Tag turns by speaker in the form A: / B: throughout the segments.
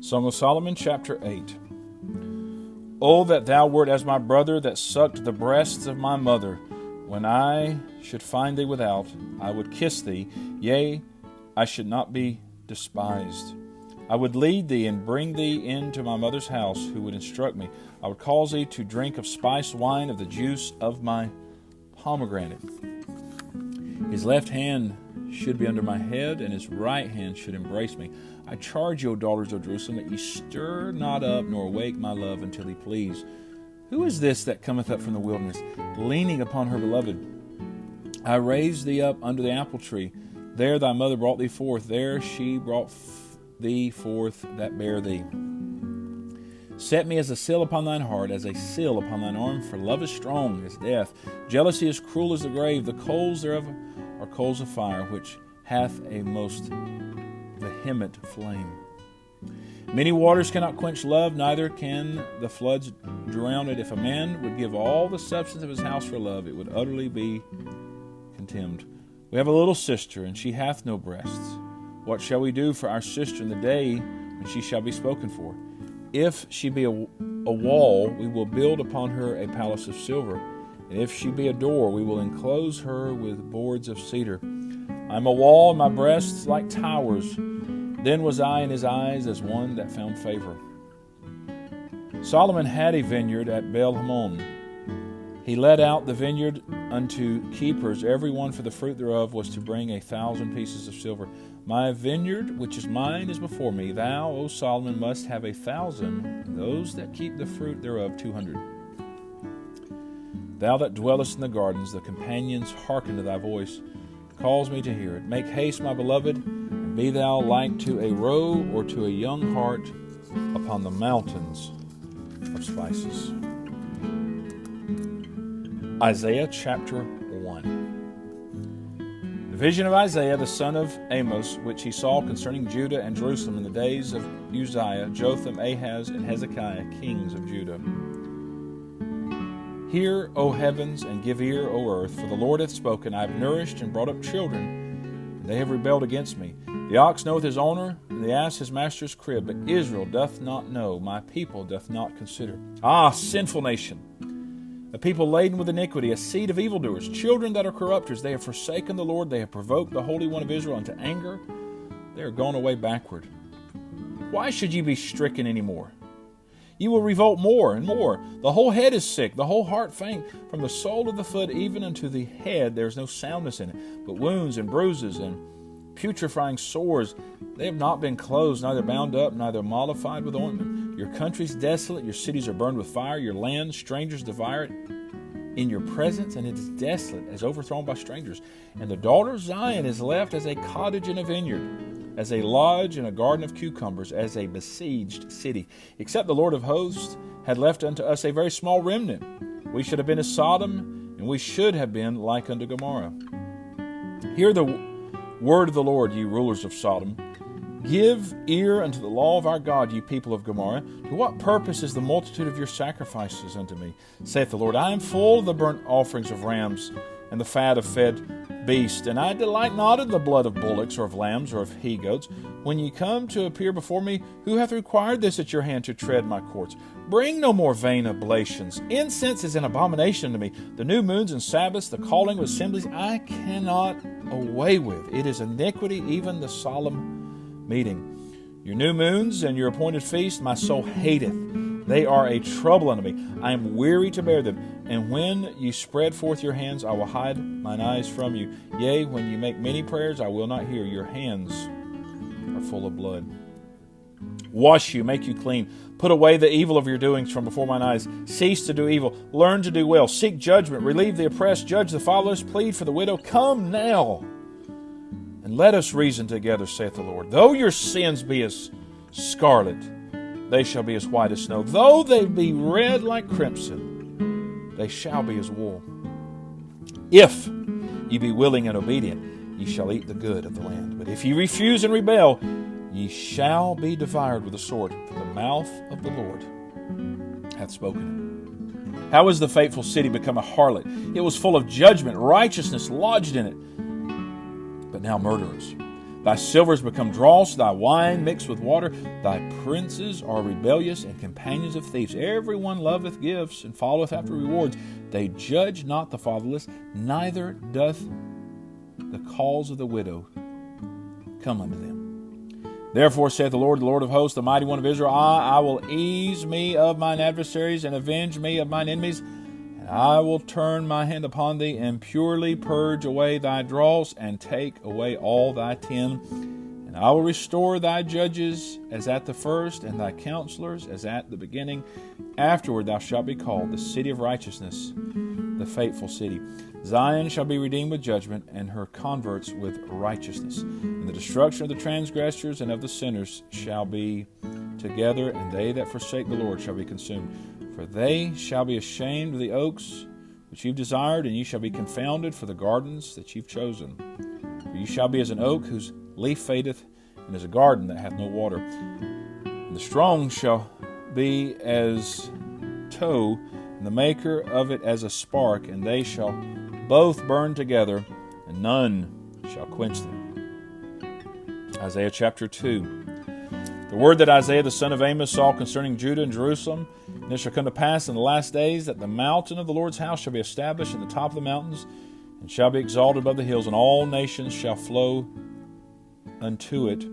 A: Song of Solomon, chapter 8. O that thou wert as my brother that sucked the breasts of my mother. When I should find thee without, I would kiss thee, yea, I should not be despised. I would lead thee and bring thee into my mother's house, who would instruct me. I would cause thee to drink of spiced wine, of the juice of my pomegranate. His left hand should be under my head, and his right hand should embrace me. I charge you, O daughters of Jerusalem, that ye stir not up nor awake my love until he please. Who is this that cometh up from the wilderness, leaning upon her beloved? I raised thee up under the apple tree. There thy mother brought thee forth. There she brought thee forth that bare thee. Set me as a seal upon thine heart, as a seal upon thine arm, for love is strong as death. Jealousy is cruel as the grave. The coals thereof are coals of fire, which hath a most vehement flame. Many waters cannot quench love, neither can the floods drown it. If a man would give all the substance of his house for love, it would utterly be contemned. We have a little sister, and she hath no breasts. What shall we do for our sister in the day when she shall be spoken for? If she be a wall, we will build upon her a palace of silver. And if she be a door, we will enclose her with boards of cedar. I am a wall, and my breasts like towers. Then was I in his eyes as one that found favor. Solomon had a vineyard at Baal-Hamon. He let out the vineyard unto keepers. Every one for the fruit thereof was to bring 1,000 pieces of silver. My vineyard, which is mine, is before me. Thou, O Solomon, must have 1,000, and those that keep the fruit thereof 200. Thou that dwellest in the gardens, the companions hearken to thy voice. Calls me to hear it. Make haste, my beloved, and be thou like to a roe or to a young hart upon the mountains of spices. Isaiah chapter 1. The vision of Isaiah, the son of Amos, which he saw concerning Judah and Jerusalem in the days of Uzziah, Jotham, Ahaz, and Hezekiah, kings of Judah. Hear, O heavens, and give ear, O earth, for the Lord hath spoken. I have nourished and brought up children, and they have rebelled against me. The ox knoweth his owner, and the ass his master's crib, but Israel doth not know, my people doth not consider. Ah, sinful nation! A people laden with iniquity, a seed of evildoers, children that are corrupters. They have forsaken the Lord, they have provoked the Holy One of Israel unto anger. They are gone away backward. Why should ye be stricken any more? You will revolt more and more. The whole head is sick, the whole heart faint. From the sole of the foot even unto the head there is no soundness in it, but wounds and bruises and putrefying sores. They have not been closed, neither bound up, neither mollified with ointment. Your country is desolate, your cities are burned with fire, your land strangers devour it in your presence, and it is desolate, as overthrown by strangers. And the daughter of Zion is left as a cottage in a vineyard, as a lodge in a garden of cucumbers, as a besieged city. Except the Lord of hosts had left unto us a very small remnant. We should have been as Sodom, and we should have been like unto Gomorrah. Hear the word of the Lord, ye rulers of Sodom. Give ear unto the law of our God, ye people of Gomorrah. To what purpose is the multitude of your sacrifices unto me? Saith the Lord, I am full of the burnt offerings of rams, and the fat of fed beasts, and I delight not in the blood of bullocks, or of lambs, or of he-goats. When ye come to appear before me, who hath required this at your hand to tread my courts? Bring no more vain oblations. Incense is an abomination to me. The new moons and Sabbaths, the calling of assemblies, I cannot away with. It is iniquity, even the solemn meeting. Your new moons and your appointed feasts my soul hateth. They are a trouble unto me. I am weary to bear them. And when you spread forth your hands, I will hide mine eyes from you. Yea, when you make many prayers, I will not hear. Your hands are full of blood. Wash you, make you clean. Put away the evil of your doings from before mine eyes. Cease to do evil. Learn to do well. Seek judgment. Relieve the oppressed. Judge the fatherless. Plead for the widow. Come now, and let us reason together, saith the Lord. Though your sins be as scarlet, they shall be as white as snow. Though they be red like crimson, they shall be as wool. If ye be willing and obedient, ye shall eat the good of the land. But if ye refuse and rebel, ye shall be devoured with the sword. For the mouth of the Lord hath spoken it. How is the faithful city become a harlot? It was full of judgment, righteousness lodged in it. but now murderers. Thy silver is become dross, thy wine mixed with water. Thy princes are rebellious and companions of thieves. Every one loveth gifts and followeth after rewards. They judge not the fatherless, neither doth the cause of the widow come unto them. Therefore saith the Lord of hosts, the mighty one of Israel, I will ease me of mine adversaries and avenge me of mine enemies. I will turn my hand upon thee, and purely purge away thy dross, and take away all thy tin. And I will restore thy judges as at the first, and thy counselors as at the beginning. Afterward thou shalt be called the city of righteousness, the faithful city. Zion shall be redeemed with judgment, and her converts with righteousness. And the destruction of the transgressors and of the sinners shall be together, and they that forsake the Lord shall be consumed. For they shall be ashamed of the oaks which you've desired, and ye shall be confounded for the gardens that you've chosen. For ye shall be as an oak whose leaf fadeth, and as a garden that hath no water. And the strong shall be as tow, and the maker of it as a spark, and they shall both burn together, and none shall quench them. Isaiah chapter 2. The word that Isaiah the son of Amos saw concerning Judah and Jerusalem. And it shall come to pass in the last days that the mountain of the Lord's house shall be established in the top of the mountains, and shall be exalted above the hills, and all nations shall flow unto it.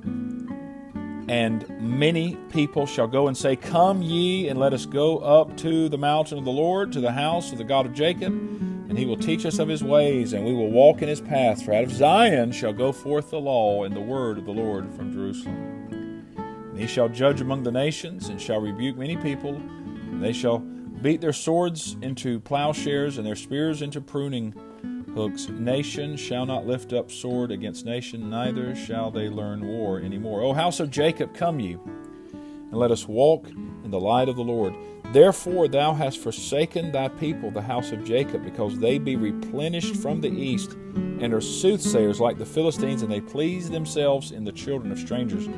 A: And many people shall go and say, Come ye, and let us go up to the mountain of the Lord, to the house of the God of Jacob, and he will teach us of his ways, and we will walk in his paths. For out of Zion shall go forth the law and the word of the Lord from Jerusalem. And he shall judge among the nations, and shall rebuke many people, and they shall beat their swords into plowshares, and their spears into pruning hooks. Nation shall not lift up sword against nation, neither shall they learn war any more. O house of Jacob, come ye, and let us walk in the light of the Lord. Therefore thou hast forsaken thy people, the house of Jacob, because they be replenished from the east, and are soothsayers like the Philistines, and they please themselves in the children of strangers.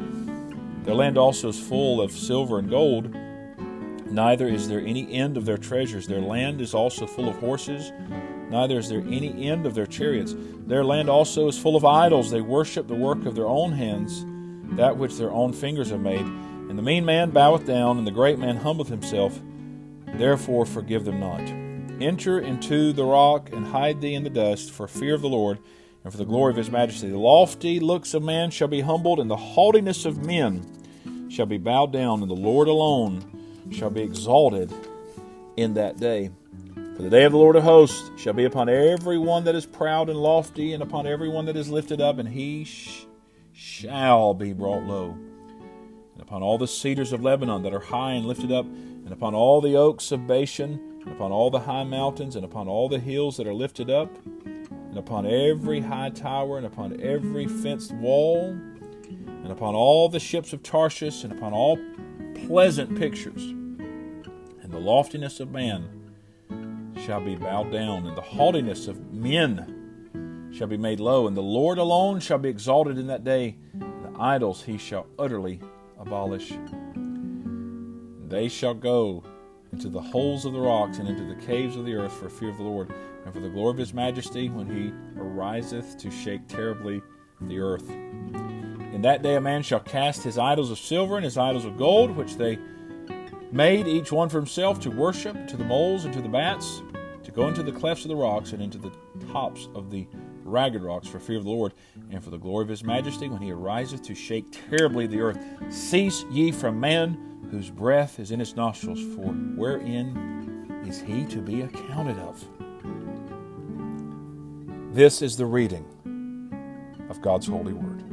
A: Their land also is full of silver and gold, neither is there any end of their treasures. Their land is also full of horses, neither is there any end of their chariots. Their land also is full of idols. They worship the work of their own hands, that which their own fingers have made. And the mean man boweth down, and the great man humbleth himself. Therefore forgive them not. Enter into the rock, and hide thee in the dust, for fear of the Lord, and for the glory of his majesty. The lofty looks of man shall be humbled, and the haughtiness of men shall be bowed down, and the Lord alone shall be exalted in that day. For the day of the Lord of hosts shall be upon every one that is proud and lofty, and upon every one that is lifted up, and he shall be brought low. And upon all the cedars of Lebanon that are high and lifted up, and upon all the oaks of Bashan, and upon all the high mountains, and upon all the hills that are lifted up, and upon every high tower, and upon every fenced wall, and upon all the ships of Tarshish, and upon all pleasant pictures. And the loftiness of man shall be bowed down, and the haughtiness of men shall be made low, and the Lord alone shall be exalted in that day, and the idols he shall utterly abolish. They shall go into the holes of the rocks, and into the caves of the earth, for fear of the Lord, and for the glory of his majesty, when he ariseth to shake terribly the earth. In that day a man shall cast his idols of silver and his idols of gold, which they made each one for himself, to worship, to the moles and to the bats, to go into the clefts of the rocks, and into the tops of the ragged rocks, for fear of the Lord, and for the glory of his majesty, when he ariseth to shake terribly the earth. Cease ye from man, whose breath is in his nostrils, for wherein is he to be accounted of? This is the reading of God's holy word.